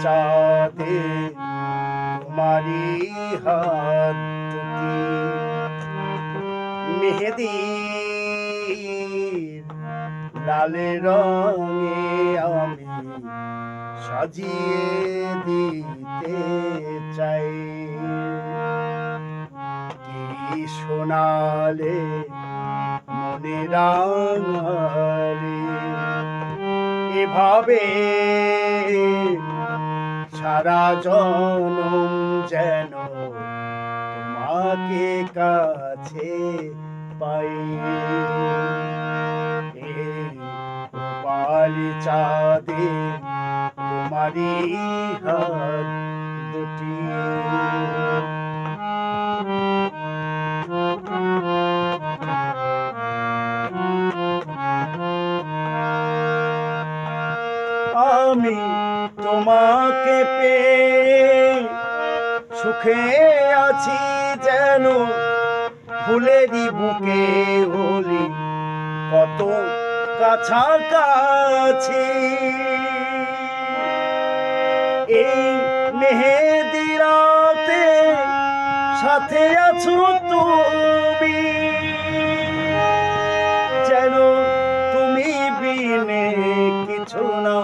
চাঁদে তোমারি হাত দুটি মেহেদির লাল রঙে আমি সাজিয়ে দিতে চাই। কি শোনালে মনে রাঙালে এভাবে সারা জনম যেন তোমাকে কাছে পাই। এই রূপালি চাঁদে তোমারি হাত দুটি আমি তোমাকে পেয়ে সুখে আছি যেন ফুলেরই বুকে হলি কত কাছাকাছি। এই মেহেদি রাতে সাথে আছো তুমি, যেন তুমি বিনে কিছু না।